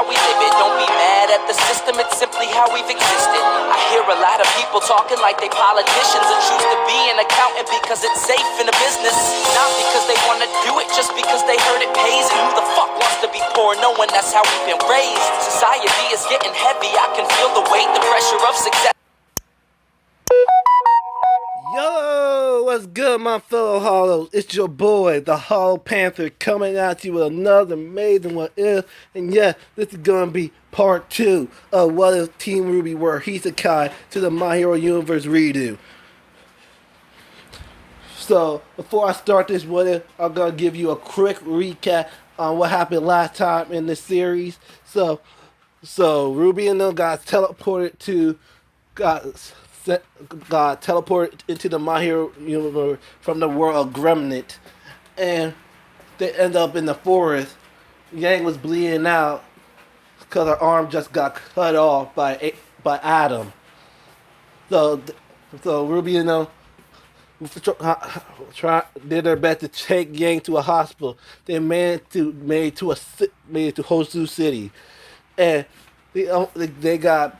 how we live it. Don't be mad at the system, it's simply how we've existed. I hear a lot of people talking like they politicians and choose to be an accountant because it's safe in a business. Not because they want to do it, just because they heard it pays. And who the fuck wants to be poor knowing that's how we've been raised? Society is getting heavy, I can feel the weight, the pressure of success. Yo, what's good, my fellow Hollows? It's your boy, the Hollow Panther, coming at you with another amazing What If. And yeah, this is gonna be part 2 of What If Team Rwby were Isekaied to the My Hero Universe redo. So, before I start this What If, I'm gonna give you a quick recap on what happened last time in this series. So Rwby and them got teleported into the My Hero Universe from the world of Gremlin, and they end up in the forest. Yang was bleeding out because her arm just got cut off by Adam. So Rwby and them did their best to take Yang to a hospital. They made it to Hosu City, and they got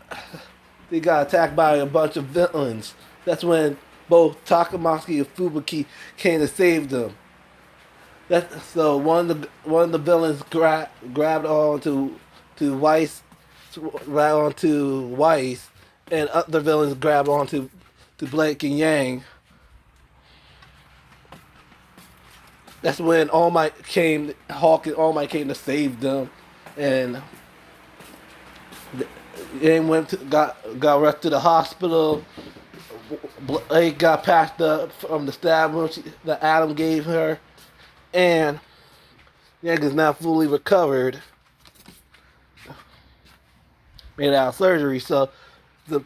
attacked by a bunch of villains. That's when both Takamaki and Fubuki came to save them. So one of the villains grabbed onto Weiss, and other villains grabbed onto Blake and Yang. That's when Hawk and All Might came to save them, and Yang got rushed to the hospital. Blake got patched up from the stab wound that Adam gave her, and Yang is now fully recovered, made out of surgery. So the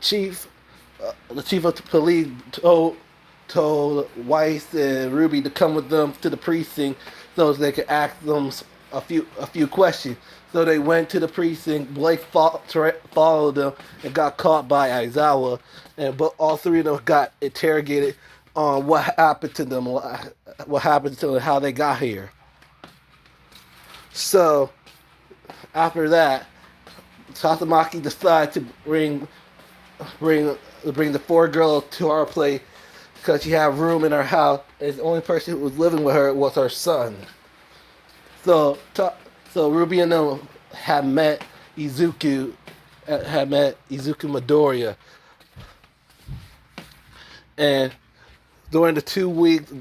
chief of the police told Weiss and Rwby to come with them to the precinct so they could ask them a few questions. So they went to the precinct. Blake followed them and got caught by Aizawa, but all three of them got interrogated on what happened to them, and how they got here. So after that, Takamaki decided to bring the 4 girls to our place because she had room in her house, and the only person who was living with her was her son. So Rwby and them had met Izuku Midoriya, and during the 2 weeks,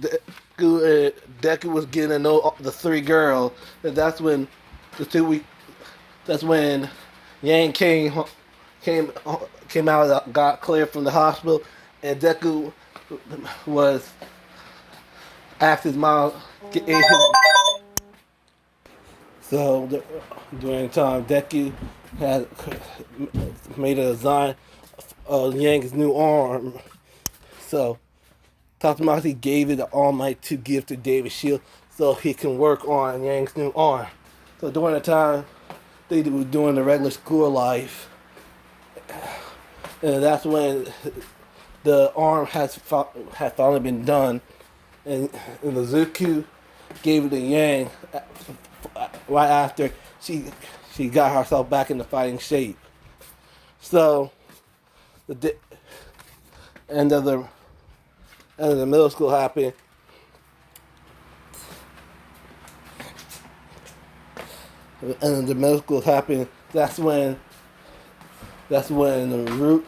Deku was getting to know the 3 girls, and that's when Yang came out, got cleared from the hospital, and Deku was asked his mom get his. So during the time, Deku had made a design of Yang's new arm. So Takamaki gave it to All Might to give to David Shield so he can work on Yang's new arm. So during the time they were doing the regular school life, and that's when the arm had finally been done, and Izuku gave it to Yang right after she got herself back into fighting shape. So the end of the middle school happened. And the middle school happened. That's when Rwby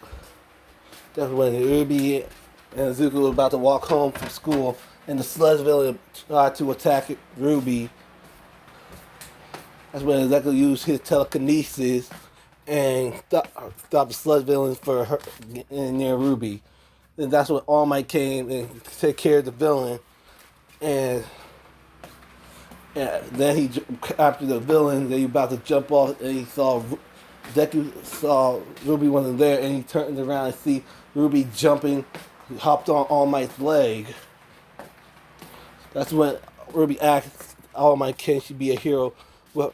and Izuku were about to walk home from school, and the Sludge Villain tried to attack Rwby. That's when Izuku used his telekinesis and stopped the Sludge Villain for her getting near Rwby. Then that's when All Might came and take care of the villain, and then after the villain, he about to jump off, and Deku saw Rwby wasn't there, and he turned around and see Rwby jumping. He hopped on All Might's leg. That's when Rwby asked All Might, can she be a hero with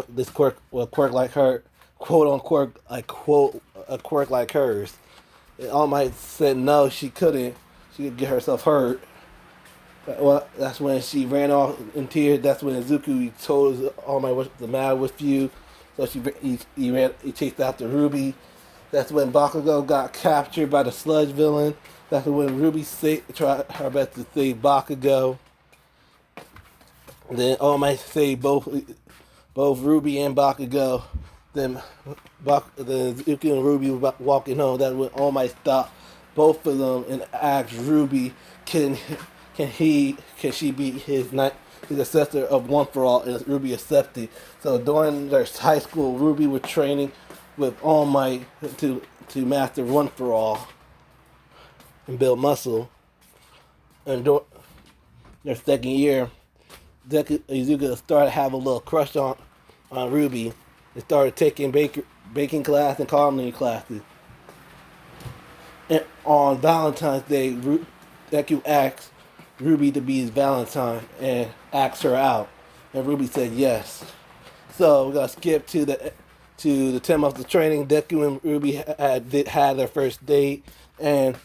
this quirk like her, quote unquote, a quirk like hers. And All Might said no, she couldn't. She could get herself hurt. Well, that's when she ran off in tears. That's when Izuku told All Might what's the matter with you. So he chased after Ruby. That's when Bakugo got captured by the sludge villain. That's when Ruby tried her best to save Bakugo. Then All Might saved both Ruby and Bakugo. Then Izuku and Ruby were walking home. That's when All Might stopped both of them and asked Ruby, can she be his assessor of One for All? And Ruby accepted. So during their high school, Ruby was training with All Might to master One for All and build muscle. And during their second year, Izuka started having a little crush on Ruby and started taking baking class and culinary classes. And on Valentine's Day, Deku asked Ruby to be his Valentine and asked her out, and Ruby said yes. So we're gonna skip to the 10 months of training. Deku and Ruby had their first date and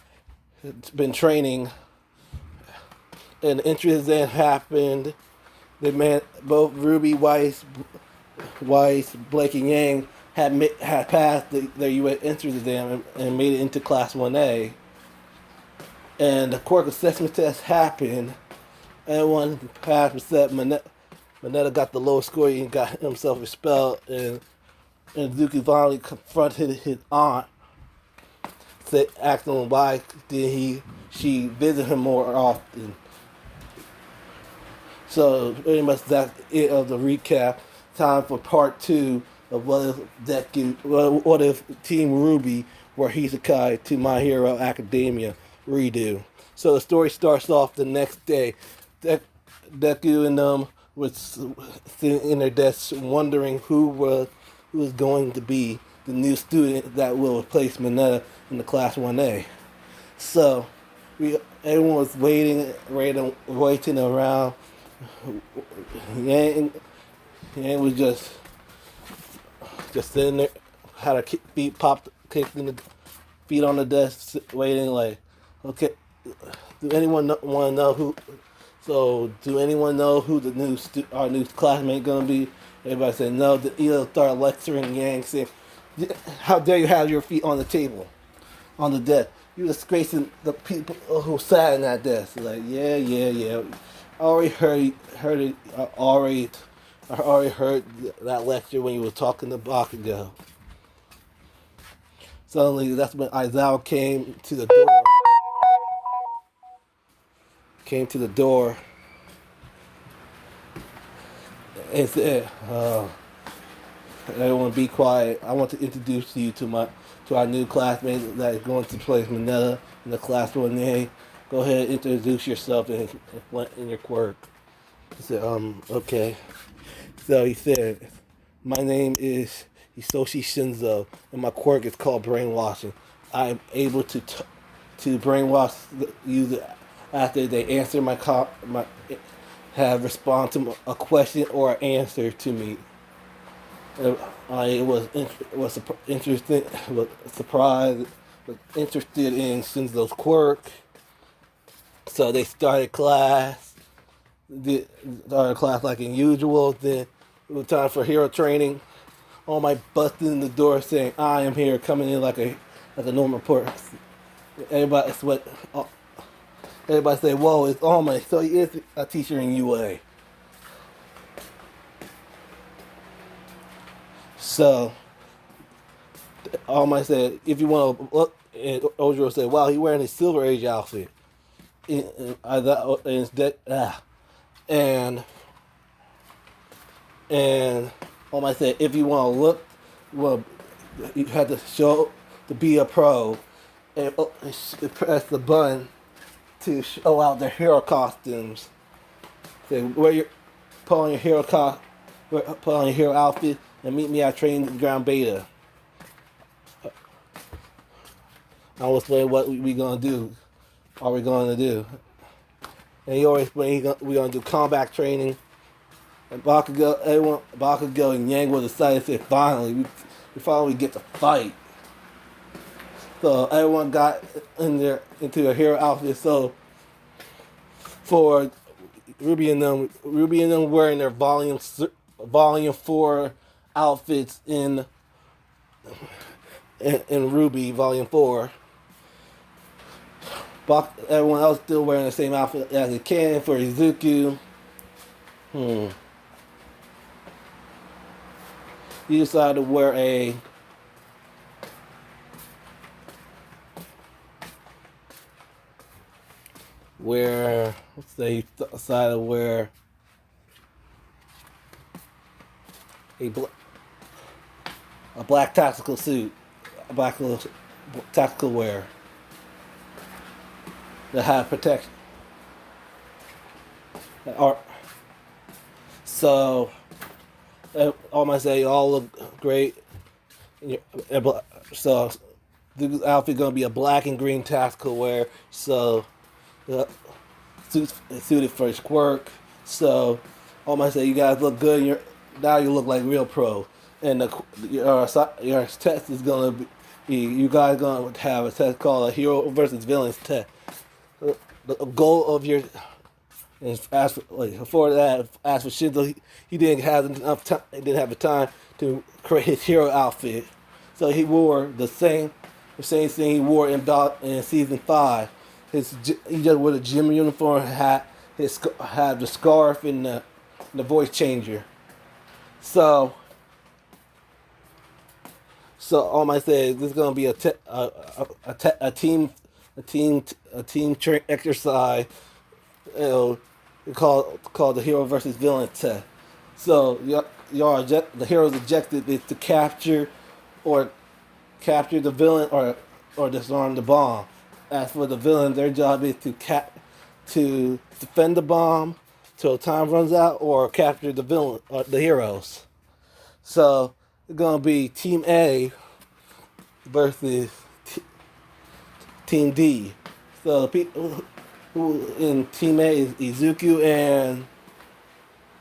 been training. And the entry exam happened. They met both Ruby, Weiss, Blake, and Yang had passed their U.S. entrance exam and made it into Class 1A. And the quirk assessment test happened. Everyone passed except Mineta got the lowest score and got himself expelled. And Zuki finally confronted his aunt, asked him why she visit him more often. So pretty much that's it of the recap. Time for part 2 of what if Team Rwby were Isekaied to My Hero Academia redo. So the story starts off the next day. Deku and them was sitting in their desks wondering who was going to be the new student that will replace Mineta in the Class 1A. So everyone was waiting around. Yang was just sitting there, had her feet kicked in the feet on the desk, waiting like, okay, do anyone want to know who? So, do anyone know who our new classmate gonna be? Everybody said no. Ito started lecturing Yang, saying, "How dare you have your feet on the table, on the desk? You're disgracing the people who sat in that desk." Like, yeah. I already heard it. I already heard that lecture when you were talking to Bakugo. Suddenly, that's when Aizawa came to the door and said, "Everyone, be quiet. I want to introduce you to our new classmate that is going to play Mineta in the Class 1A. Go ahead and introduce yourself and your quirk." He said, okay. So he said, "My name is Hisoshi Shinzo, and my quirk is called brainwashing. I am able to brainwash the user after they answer have respond to a question or an answer to me." I was interested, was surprised, was interested in Shinzo's quirk. So they started class like usual. Then it was time for hero training. All my busted in the door saying, "I am here," coming in like a normal person. Everybody say, "Whoa, it's All Might." So he is a teacher in UA. So All Might said, "If you want to look," and Ojiro said, "Wow, he wearing his Silver Age outfit." And All Might said, "If you want to look, well, you have to show to be a pro and press the button to show out their hero costumes. Say, put on your hero outfit and meet me at training ground beta." I will explain what we gonna do. Are we gonna do? And he always explained we're gonna do combat training. And Bakugo and Yang was excited. Said, "Finally, we finally get to fight." So everyone got into their hero outfit. So for Rwby and them wearing their volume 4 outfits in Rwby Volume 4. Everyone else still wearing the same outfit as they can for Izuku. He decided to he decided to wear a black tactical suit, a black tactical wear that had protection. So, all I say, y'all look great. So, the outfit gonna be a black and green tactical wear. So, suited for his work. So, all I say, you guys look good. Now you look like real pro. And your test is gonna be, you guys gonna have a test called a hero versus villains test. The goal of your And as for Shinzo, he didn't have enough time. He didn't have the time to create his hero outfit, so he wore the same thing he wore in season 5. He just wore the gym uniform, had the scarf and the voice changer. So all I say is this is gonna be a team exercise. Called the hero versus villain test. So the hero's objective is to capture the villain or disarm the bomb. As for the villain, their job is to defend the bomb till time runs out or capture the villain or the heroes. So it's gonna be Team A versus Team D. So the people who in Team A is Izuku and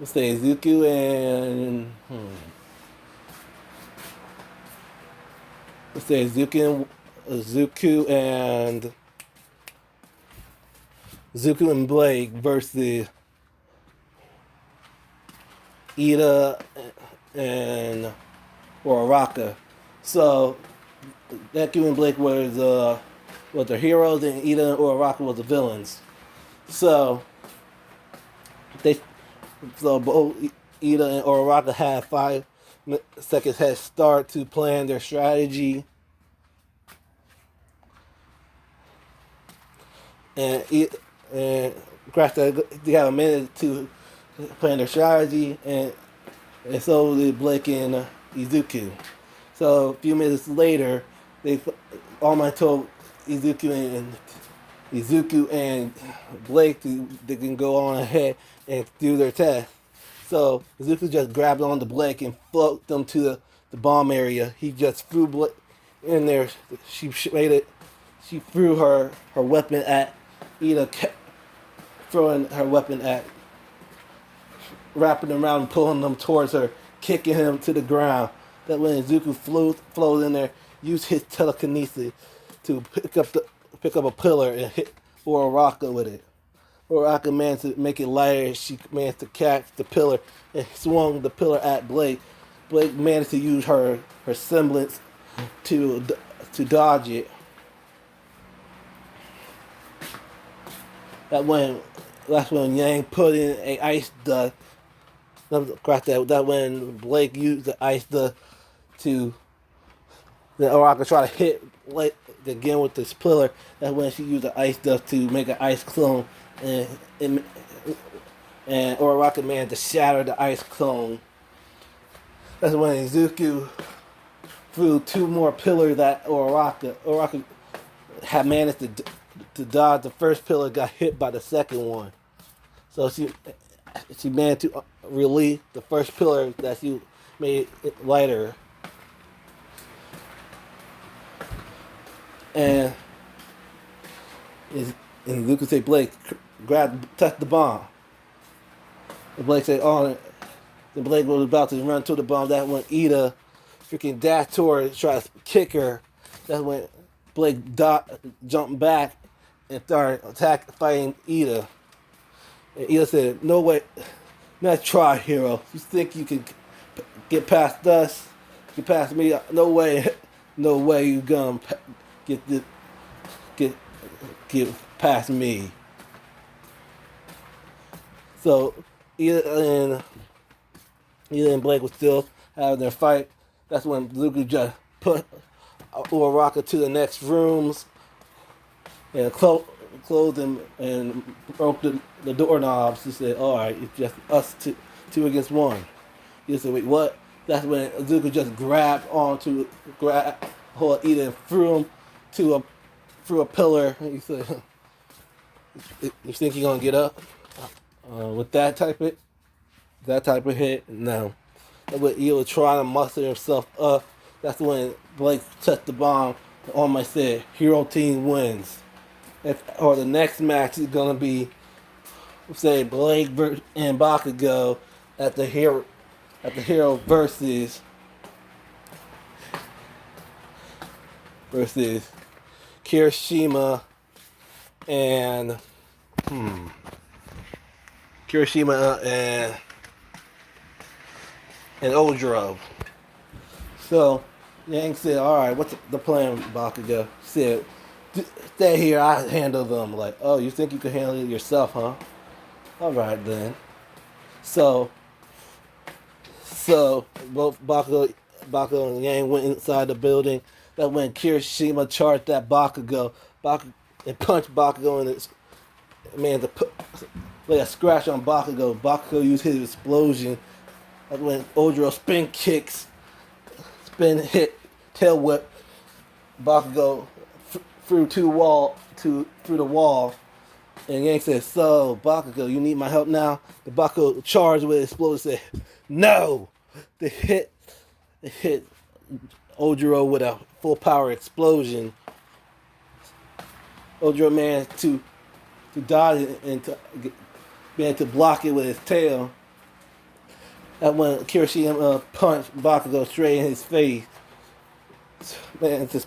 Izuku and Izuku and Blake versus Ida and Uraraka. So Deku and Blake was the heroes, and Ida and Uraraka was the villains. So both Ida and Uraraka had 5 seconds head start to plan their strategy, and they have a minute to plan their strategy, and so did Blake and Izuku. So a few minutes later, All Might told Izuku and Blake they can go on ahead and do their test. So Izuku just grabbed onto Blake and floated them to the bomb area. He just threw Blake in there. She threw her weapon at Ida, throwing her weapon at, wrapping them around and pulling them towards her, kicking him to the ground. That when Izuku flowed in there, used his telekinesis to pick up a pillar and hit Uraraka with it. Uraraka managed to make it lighter. She managed to catch the pillar and swung the pillar at Blake. Blake managed to use her semblance to dodge it. That's when Yang put in a ice dust. That when Blake used the ice dust to, then Uraraka tried to hit Blake again with this pillar. That's when she used the ice dust to make an ice clone, and Uraraka managed to shatter the ice clone. That's when Izuku threw 2 more pillars at Uraraka. Uraraka had managed to dodge the first pillar, got hit by the second one. So she managed to release the first pillar that she made it lighter. And Izuku said, Blake, touch the bomb. And Blake said, oh, then Blake was about to run to the bomb. That when Ida freaking dashed toward her, tried to kick her. That's when Blake jumped back and started fighting Ida. And Ida said, "No way, nice try, hero. You think you can get past us? Get past me? No way, no way you gonna get this, get get past me." So Ida and Blake was still having their fight. That's when Luke just put Uraraka to the next rooms and closed them and broke the doorknobs. He said, "All right, it's just us two against one." He said, "Wait, what?" That's when Zuko just hold Ida and threw him through a pillar. He said, "You think you're gonna get up with that type of hit?" No. That's when Ida was trying to muster himself up. That's when Blake touched the bomb. Almost said, "Hero team wins." Or the next match is gonna be, say, Blake and Bakugo at the hero versus Kirishima and and Odro. So Yang said, "All right, what's the plan, Bakugo?" He said, "Stay here. I handle them." Like, "Oh, you think you can handle it yourself, huh?" All right then. So both Bakugo and Yang went inside the building. That when Kirishima charged that Bakugo and punched Bakugo in his man to put like a scratch on Bakugo. Bakugo used his explosion. That when Odro spin hit, tail whip Bakugo through through the wall. And Yang said, "So, Bakugo, you need my help now?" The Bakugo charged with explosion said, "No!" They hit Ojiro with a full power explosion. Ojiro managed to dodge it and to block it with his tail. That when Kirishima punched Bakugo straight in his face. Man, he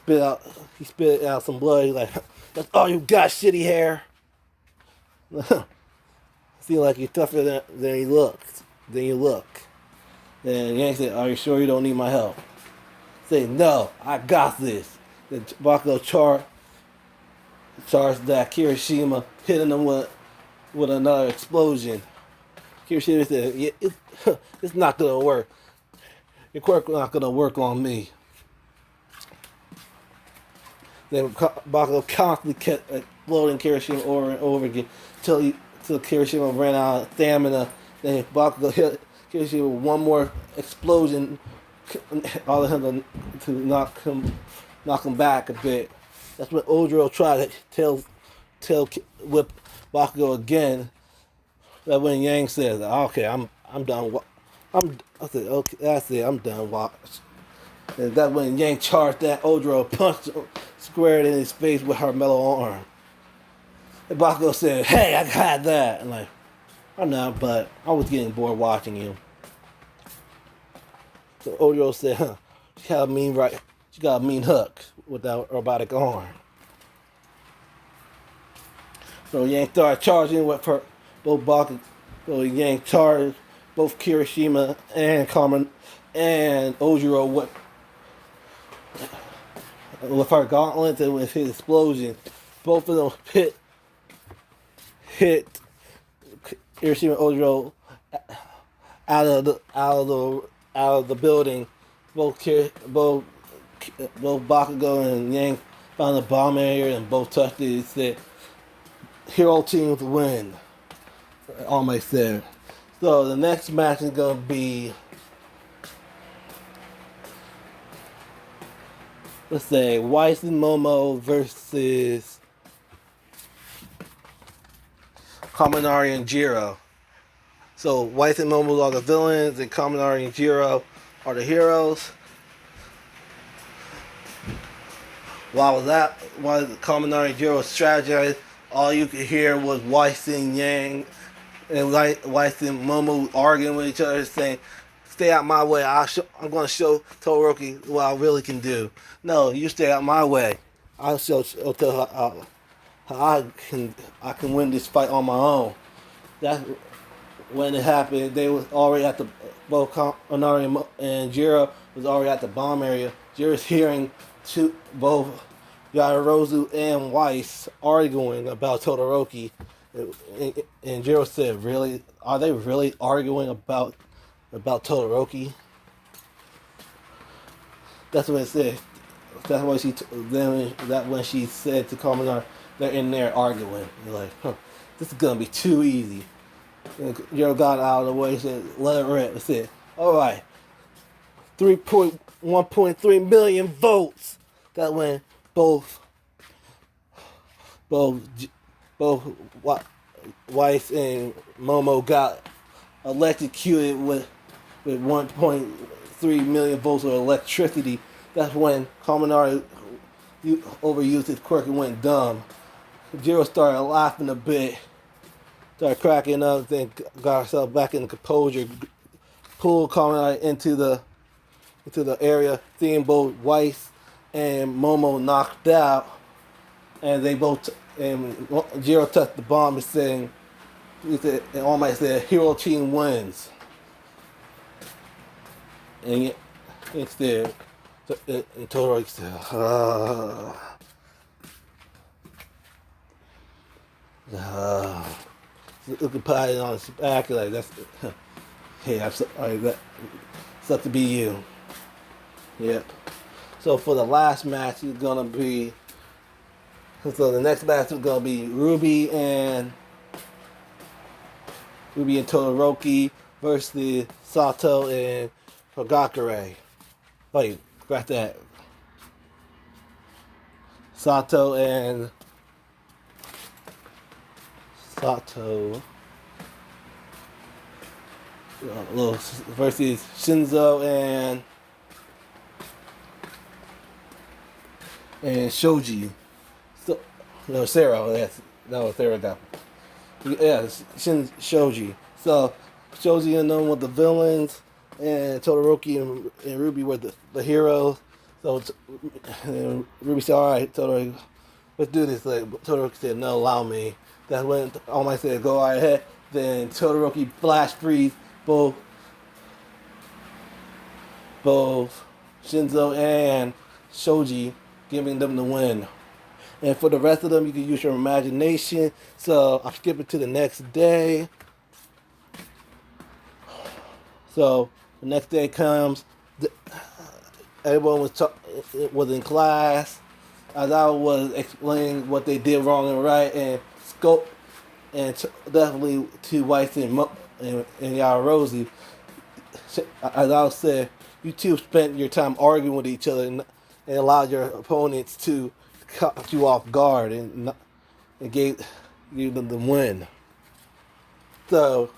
spit out some blood. He's like, "That's all you got, shitty hair." Seem like you're tougher than you look. And Yang said, "Are you sure you don't need my help?" Say, "No, I got this." Then Bakugo charged that Kirishima, hitting him with another explosion. Kirishima said, "Yeah, it's not gonna work. Your quirk not gonna work on me." Then Bakugo constantly kept exploding Kirishima over and over again till Kirishima ran out of stamina. Then Bakugo hit Kirishima with one more explosion, all of him to knock him back a bit. That's when Odro tried to tail whip Bakugo again. That when Yang says, "Okay, I'm done. I said, okay, that's it. I'm done. Watch." And that when Yang charged that Odro, punched him squared in his face with her metal arm. And Bakugo said, "Hey, I got that." And like, "I'm not, but I was getting bored watching you." So Odro said, She got a mean hook with that robotic arm." So Yang started charging with her both Bakugo. So Yang charged both Kirishima and Carmen and Ojiro with her gauntlets and with his explosion. Both of them hit Kirishima and Ojiro out of the building. Both Bakugo and Yang found the bomb area and both touched it. It said, "Hero teams win." Almost there. So the next match is gonna be, let's say, Weiss and Momo versus Kaminari and Jiro. So Weiss and Momo are the villains, and Kaminari and Jiro are the heroes. While Kaminari and Jiro strategized, all you could hear was Weiss and Yang and Weiss and Momo arguing with each other, saying, "Stay out my way. I'm going to show Todoroki what I really can do." "No, you stay out my way. I'll tell her how I can win this fight on my own." That when it happened, they was already at the both Onari and Jiro was already at the bomb area. Jiro's hearing both Yarozu and Weiss arguing about Todoroki, and Jiro said, "Really? Are they really arguing about Todoroki?" That's what it said. That's what when she said to Kaminari, they're in there arguing. You're like, huh, this is gonna be too easy. And Jiro got out of the way. He said, "Let it rip." It said, "All right, 1.3 million votes." That when both both both Weiss and Momo got electrocuted with 1.3 million volts of electricity. That's when Kaminari overused his quirk and went dumb. Jiro started laughing a bit, started cracking up, then got herself back in composure, pulled Kaminari into the area, seeing both Weiss and Momo knocked out, and they both and Jiro touched the bomb and saying, and All Might said, "Hero team wins," and instead, and Todoroki said, looking pat it on his back like that's, hey, I'm sorry, that sucks to be you. Yep. So for the last match is gonna be. So the next match is gonna be Rwby and Todoroki versus Sato and Hagakure. Wait, got that. Sato versus Shinzo and Shoji. So, no, Sarah. Yes, no, Sarah got. Yeah, Shoji. So Shoji and them were the villains, and Todoroki and Rwby were the heroes. So and Rwby said, "All right, Todoroki, let's do this." Like Todoroki said, "No, allow me." That's when All Might said, "Go right ahead." Then Todoroki flash freeze both Shinzo and Shoji, giving them the win. And for the rest of them, you can use your imagination. So I'm skipping to the next day. So the next day comes. Everyone was in class. As I was explaining what they did wrong and right, and scope, and definitely to Weiss and Yarozu. As I said, you two spent your time arguing with each other and allowed your opponents to caught you off guard and gave you them the win. So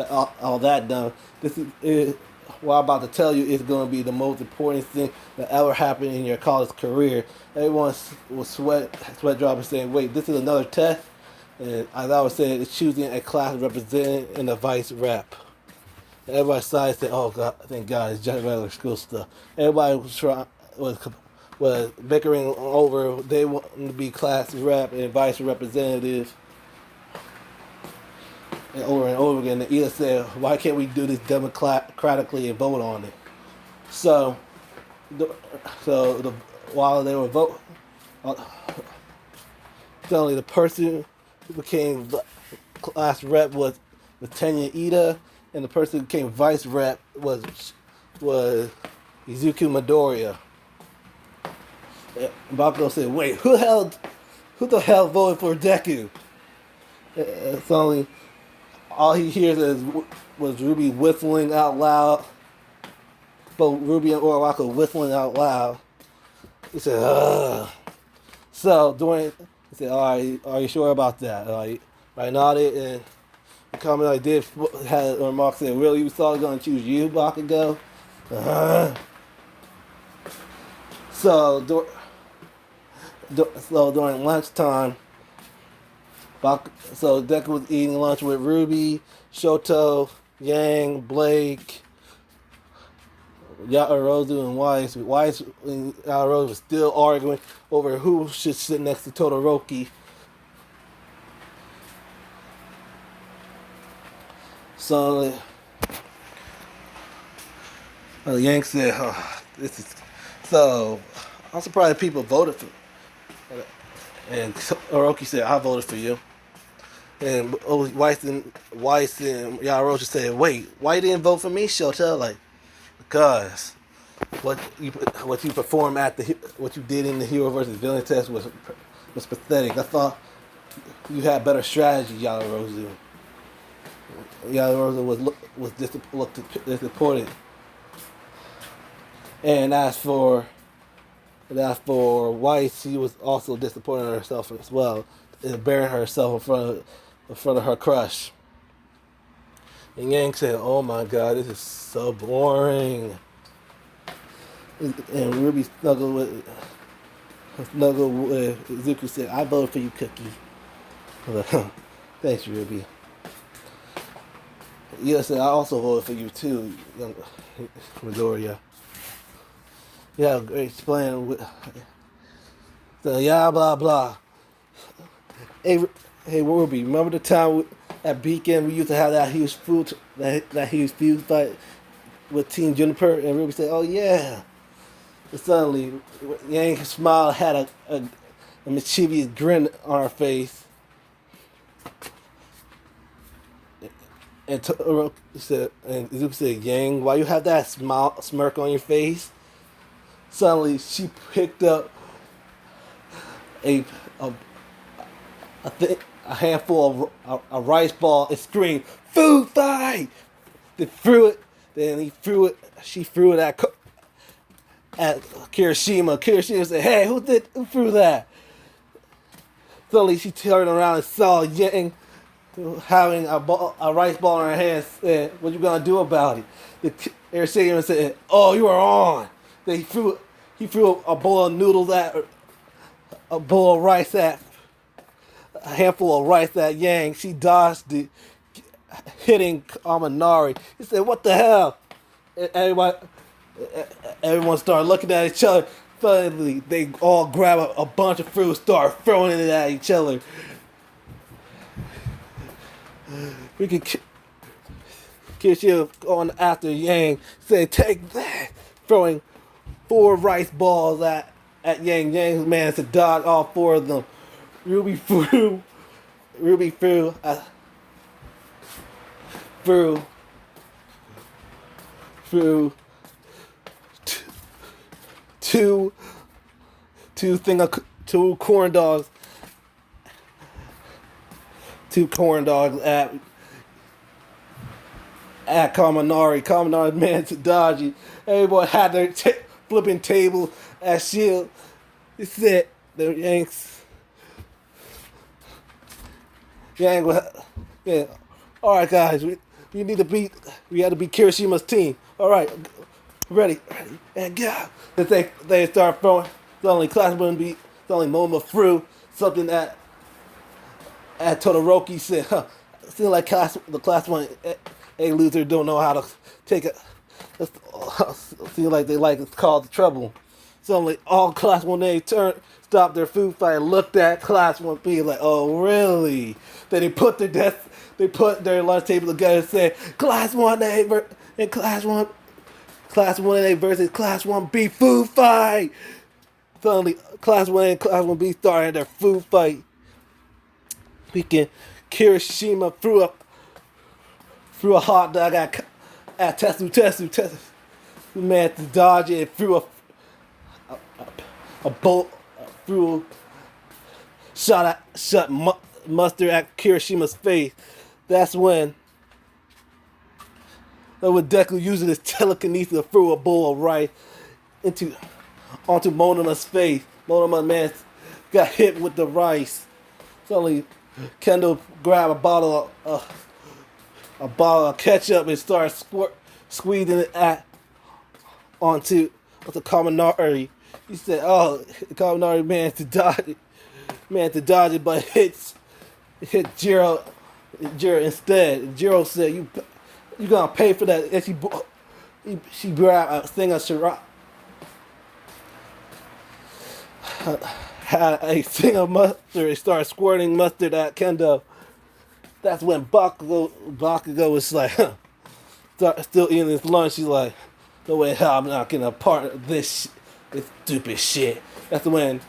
all that done. This is what I'm about to tell you is going to be the most important thing that ever happened in your college career. Everyone was sweat dropping saying, "Wait, this is another test." And as I was saying, it's choosing a class representative and a vice rep. Everybody started saying, "Oh God, thank God, it's just regular school stuff." Everybody was bickering over they want to be class rep and vice representative, and over again. And Ida said, "Why can't we do this democratically and vote on it?" So, while they were voting, suddenly the person who became class rep was Tanya Ida, and the person who became vice rep was Izuku Midoriya. Bakugo said, "Wait, who the hell voted for Deku?" Suddenly, all he hears was Rwby whistling out loud. Both Rwby and Urawaku whistling out loud. He said, "Ugh." So he said, "All right, are you sure about that?" I nodded, and the comment I did had a remark said, "Really, you thought I was going to choose you, Bakugo?" So during lunchtime, so Deku was eating lunch with Rwby, Shoto, Yang, Blake, Yaorodzu, and Weiss. Weiss and Yaorodzu were still arguing over who should sit next to Todoroki. So Yang said, oh, "This is so." I'm surprised people voted for. And Orochi said, "I voted for you." And Weiss and Yarocha said, "Wait, why you didn't vote for me, Shota?" Like, because what you performed what you did in the hero versus villain test was pathetic. I thought you had better strategy, Yarocha. Yarocha looked disappointed. And as for Weiss, she was also disappointed in herself as well, and burying herself in front of her crush. And Yang said, "Oh my God, this is so boring." And Ruby snuggled with Zuko. Said, "I voted for you, Cookie." Thanks, Ruby. Yes, I also voted for you too, young Midoriya. Yeah, great plan. So yeah, blah blah. Hey, Ruby, remember the time at Beacon we used to have that huge food fight with Team Juniper, and Ruby said, "Oh yeah." And suddenly, Yang's smile had a mischievous grin on her face, and Zuko said, "Yang, why you have that smirk on your face?" Suddenly, she picked up a a, a handful of a rice ball and screamed, "Food fight!" They threw it. Then he threw it. She threw it at Kirishima. Kirishima said, "Hey, who threw that?" Suddenly, she turned around and saw Yang having a rice ball in her hand. Said, "What you gonna do about it?" The Kirishima said, "Oh, you are on." Then he threw a bowl of noodles a bowl of rice at a handful of rice at Yang. She dodged it, hitting Kaminari. He said, "What the hell?" And everyone started looking at each other. Suddenly, they all grab a bunch of fruit, start throwing it at each other. We could Kirishima on after Yang, said, "Take that!" Throwing 4 rice balls at Yang. Yang managed to dodge all 4 of them. Ruby threw two corn dogs. 2 corn dogs at Kaminari. Kaminari managed to dodge it. Everyone had their flipping table as shield. He said, "The Yanks." Yang was, yeah. All right, guys, we had to beat Kirishima's team. All right, ready, and go. They start throwing. The only moment through something that Todoroki said, "Huh, seems like the class 1A loser don't know how to take it. Seems like they like it's called trouble." Suddenly, all class 1A stopped their food fight and looked at class 1B like, "Oh, really?" Then they put their lunch table together and said, "Class 1A and class 1A versus class 1B food fight." Suddenly, class 1A and class 1B started their food fight. Kirishima threw a hot dog at Tetsu. Tetsu managed to dodge it and threw a bolt threw shot mustard at Kirishima's face. That's when Deku using his telekinesis threw a bowl of rice onto Monoma's face. Monoma man got hit with the rice. Suddenly, Kendall grabbed a bottle of ketchup and started squeezing it onto Kaminari. He said, "Oh, Kaminari managed to dodge it, but it hit Jiro instead." Jiro said, "You gonna pay for that?" And she grabbed a thing of Shiraz, had a thing of mustard and started squirting mustard at Kendo. That's when Bakugo was like, still eating his lunch. He's like, no way, hell, I'm not getting a part of this stupid shit. That's when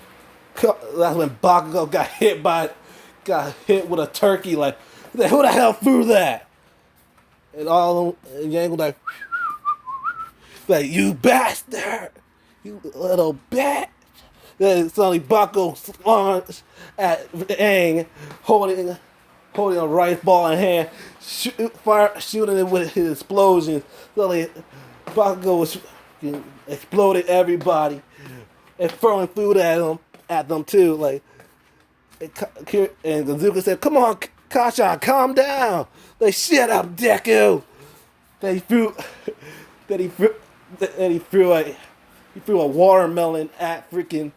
Bakugo got hit with a turkey. Like, who the hell threw that? And Yang was like, you bastard, you little bitch. Then suddenly Bakugo launched at Aang, holding a rice ball in hand, shooting it with his explosions. Suddenly Bakugo was exploded everybody and throwing food at them too. Like, and Gazuka said, "Come on, Kasha, calm down. Like, shut up, Deku." Then he threw a watermelon at freaking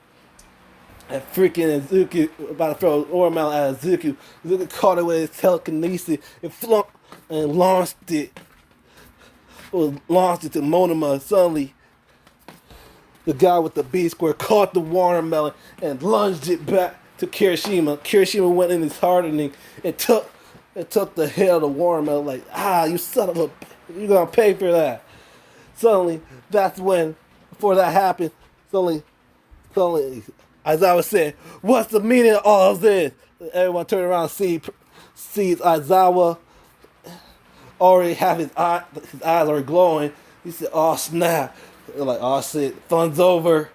Izuku, about to throw a watermelon at Izuku. Izuku caught it with his telekinesis and launched it to Monoma. Suddenly, the guy with the B square caught the watermelon and lunged it back to Kirishima. Kirishima went in his hardening and took the head of the watermelon. Like, you son of a, you're gonna pay for that. Suddenly, that's when, before that happened, suddenly, as I was saying, what's the meaning of all of this? Everyone turned around and sees Aizawa already have his eyes are glowing. He said, "Oh snap!" They're like, "Oh shit, fun's over."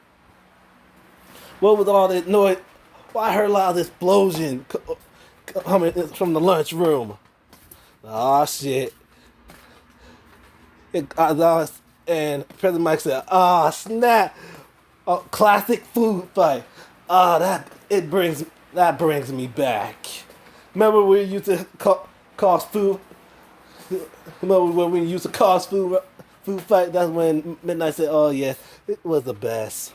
What was all that noise? Well, I heard a loud explosion coming from the lunchroom. Oh shit! And President Mike said, "Ah, snap! A classic food fight. That brings me back. Remember we used to cause food. Remember when we used to cause food fight? That's when Midnight said, "Oh yes, it was the best."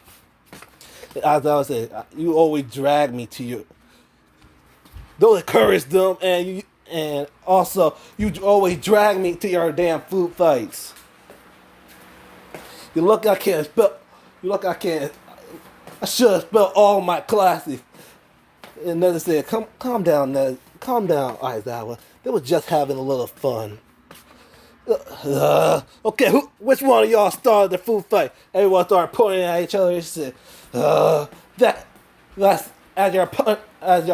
As I said, you always drag me to you. Don't encourage them, and also you always drag me to your damn food fights. You look, I can't spell. You look, I can't. I should have spelled all my classes. And Ned said, calm down, Ned. Calm down, Aizawa. They were just having a little fun." Okay, which one of y'all started the food fight? Everyone started pointing at each other and said, that's as your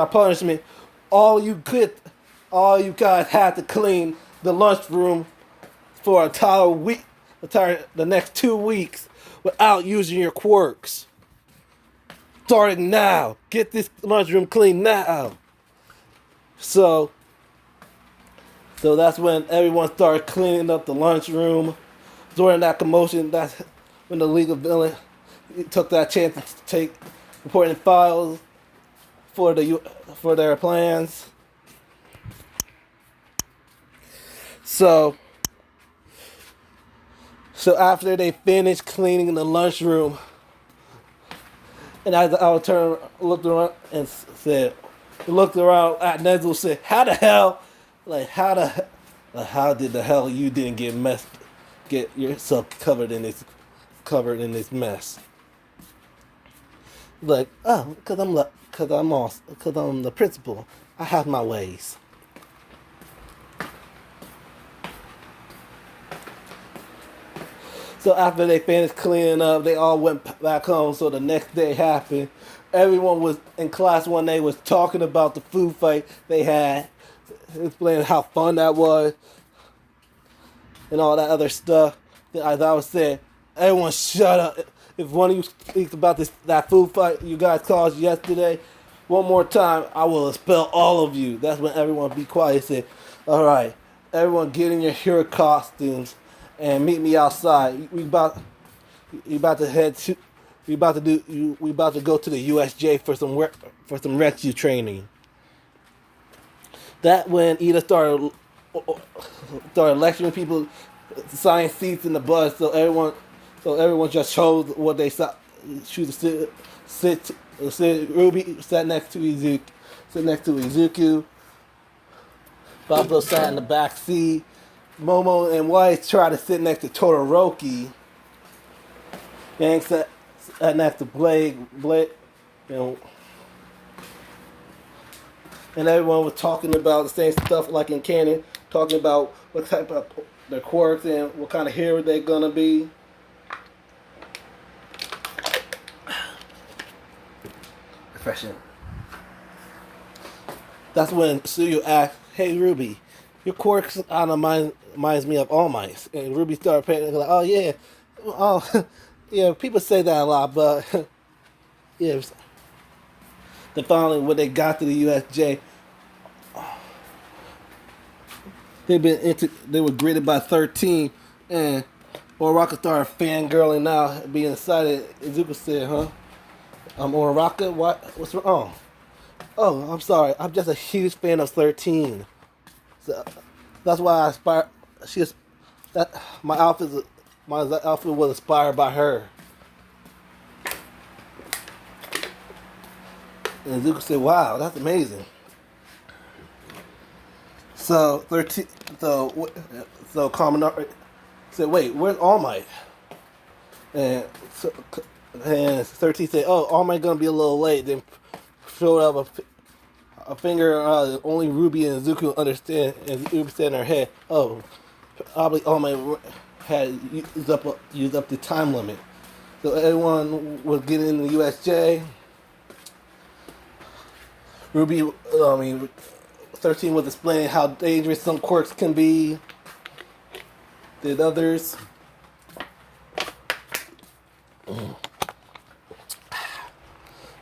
punishment. All you guys had to clean the lunchroom for the next 2 weeks without using your quirks. Starting now. Get this lunchroom clean now. So that's when everyone started cleaning up the lunchroom. During that commotion, that's when the League of Villains took that chance to take important files for their plans. So after they finished cleaning the lunchroom, and as I looked around and looked around at Nezu and said, "How the hell? How did the hell you didn't get yourself covered in this mess?" Like, "Oh, cause I'm the principal. I have my ways." So after they finished cleaning up, they all went back home. So the next day happened. Everyone was in class one day was talking about the food fight they had, explaining how fun that was, and all that other stuff. As I was saying, everyone shut up. If one of you speaks about that food fight you guys caused yesterday, one more time, I will expel all of you. That's when everyone be quiet and said, "All right, everyone get in your hero costumes and meet me outside. We about to go to the USJ for some rescue training." That when Ida started lecturing people, assigning seats in the bus, so everyone just chose what they choose to sit. Rwby sat next to Izuku. Bakugo sat in the back seat. Momo and White tried to sit next to Todoroki. Yang sat next to Blade, and everyone was talking about the same stuff like in canon, talking about what type of their quirks and what kind of hero they're gonna be. Refreshing. That's when Suyu asked, "Hey Ruby, your quirks kind of reminds me of All Might's." And Ruby started paying like, "Oh yeah, oh yeah." People say that a lot, but yeah. Then finally, when they got to the USJ, they were greeted by 13, and Oraka started fangirling now, being excited. Izuku said, "Huh? Oraka, what's wrong? Oh, I'm sorry. I'm just a huge fan of 13. So, that's why I aspire. She's that my outfit was inspired by her." And Zuko said, "Wow, that's amazing." So 13, so Kaminari said, "Wait, where's All Might?" And so, and 13 said, "Oh, All Might gonna be a little late." Then showed up a finger only Ruby and Zuko understand, and Ruby said in her head, "Oh, probably All Might had used up the time limit." So everyone was getting in the USJ. Ruby, 13 was explaining how dangerous some quirks can be. Did others.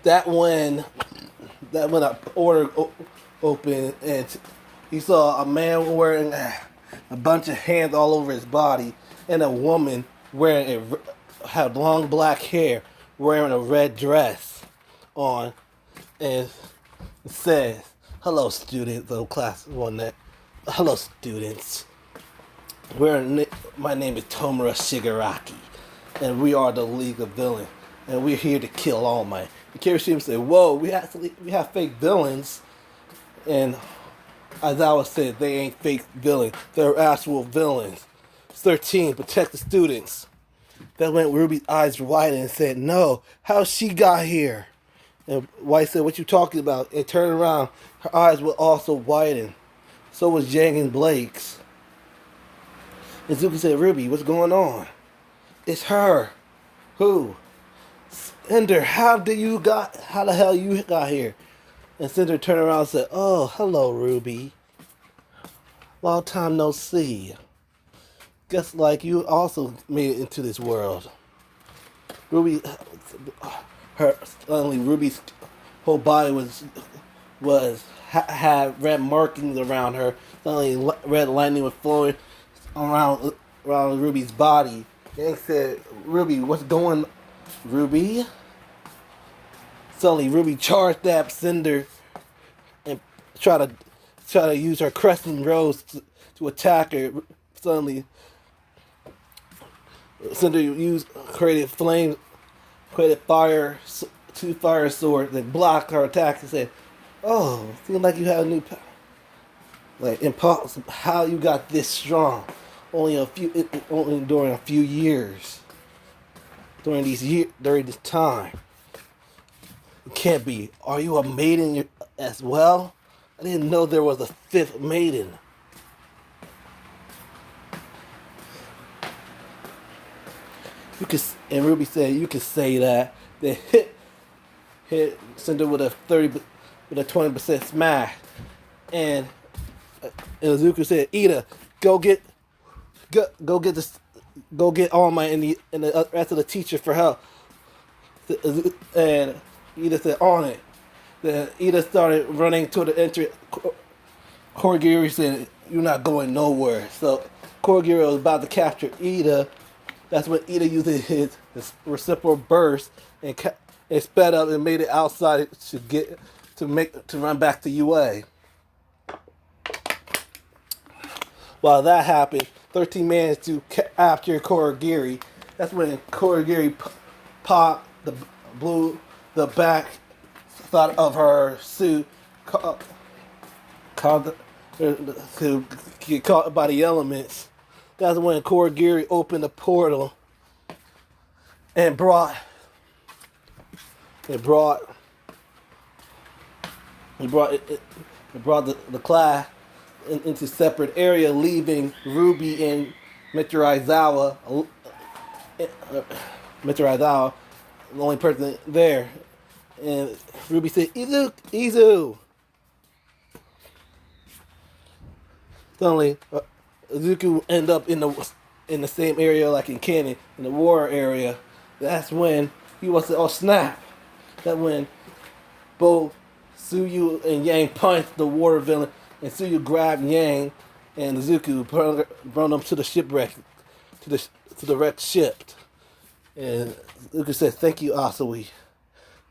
That when a order opened and you saw a man wearing a bunch of hands all over his body and a woman had long black hair wearing a red dress on, and it says, "Hello, students." The class one that, "Hello, students. My name is Tomura Shigaraki, and we are the League of Villains, and we're here to kill All Might." And Kirishima said, "Whoa, we have fake villains," and Aizawa said, "They ain't fake villains. They're actual villains." 13, protect the students. That went Ruby's eyes wide and said, "No, how she got here?" And White said, "What you talking about?" And turned around. Her eyes were also widen. So was Yang and Blake's. And Zuko said, "Ruby, what's going on?" "It's her." "Who?" "Cinder, how the hell you got here?" And Cinder turned around and said, "Oh, hello, Ruby. Long time no see. Guess like you also made it into this world." Ruby, suddenly Ruby's whole body had red markings around her. Suddenly red lightning was flowing around Ruby's body. And said, "Ruby, what's going?" "Ruby?" Suddenly Ruby charged at Cinder and try to use her crescent rose to attack her. Suddenly Cinder created fire, two fire swords that blocked her attack and said, "Oh, seems like you have a new power." Like, impossible. How you got this strong? Only during a few years. During this time. It can't be. Are you a maiden as well? I didn't know there was a fifth maiden. And Ruby said, "You could say that." They hit Cinder with a 20% smash, and Izuku said, "Ida, go get All Might and the rest of the teacher for help." And Ida said, "On it." Then Ida started running to the entrance. Korigiri said, "You're not going nowhere." So Korigiri was about to capture Ida. That's when Ida used his reciprocal burst and sped up and made it outside to run back to UA. While that happened, 13 managed to capture Korigiri. That's when Korigiri popped the back side of her suit, to get caught by the elements. That's when Korigiri opened a portal and brought They brought the class into separate area, leaving Rwby and Mitsuizawa, the only person there. And Rwby said, Izu. Suddenly, Izuku end up in the same area like in Canon, in the war area. That's when he was oh snap. That when both Suyu and Yang punched the water villain, and Suyu grabbed Yang and Izuku, brought them to the shipwreck, to the wrecked ship. And Izuku said, "Thank you, Asui." He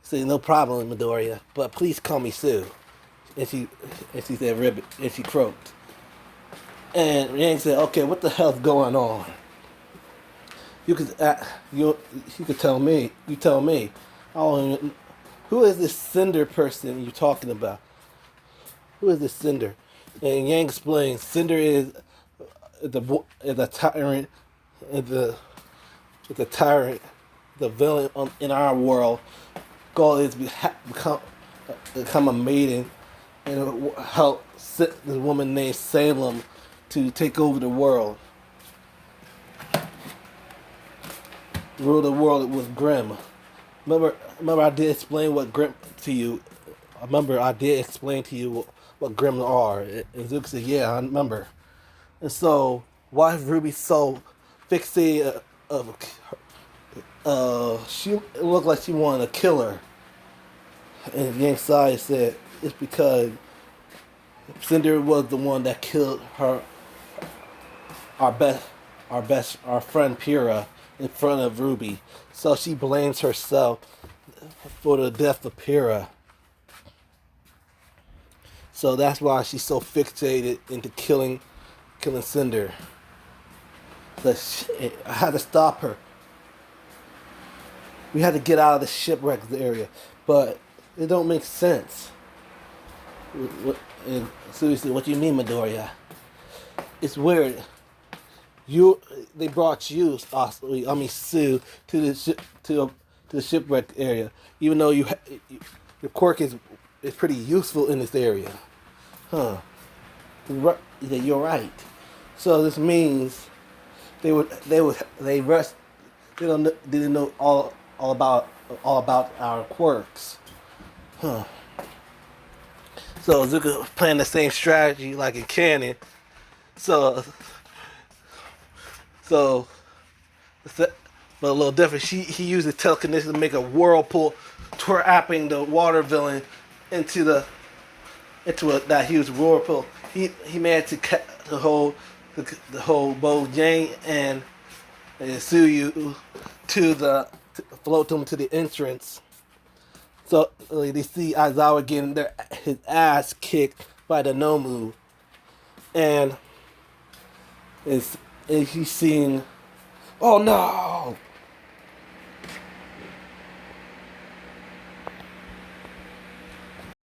said, "No problem, Midoriya, but please call me Sue." And she said, "Ribbit," and she croaked. And Yang said, "Okay, what the hell's going on? You could you could tell me. You tell me. Oh, who is this Cinder person you're talking about? Who is this Cinder?" And Yang explains, Cinder is the tyrant, the tyrant, the villain in our world. Goal is become a maiden and help this woman named Salem to take over the world. Rule the world with Grim. Remember I did explain what Grim to you. Remember I did explain to you what Grim are. And Zuko said, "Yeah, I remember." And so, why is Rwby so fixated she it looked like she wanted to kill her. And Yang Sai said it's because Cinder was the one that killed her, our friend Pyrrha in front of Rwby. So she blames herself for the death of Pyrrha. So that's why she's so fixated into killing Cinder. I had to stop her. We had to get out of the shipwrecked area, but it don't make sense. And seriously, what do you mean, Midoriya? It's weird. They brought you, Sue, to the shipwrecked area, even though your quirk is pretty useful in this area, huh? Yeah, you're right. So this means they didn't know all about our quirks, huh? So Zuko was playing the same strategy like in canon. So, but a little different. He uses telekinesis to make a whirlpool, trapping the water villain into that huge whirlpool. He managed to hold both Yang and Suyu to float them to the entrance. So they see Aizawa getting his ass kicked by the Nomu, and he's seeing, oh no!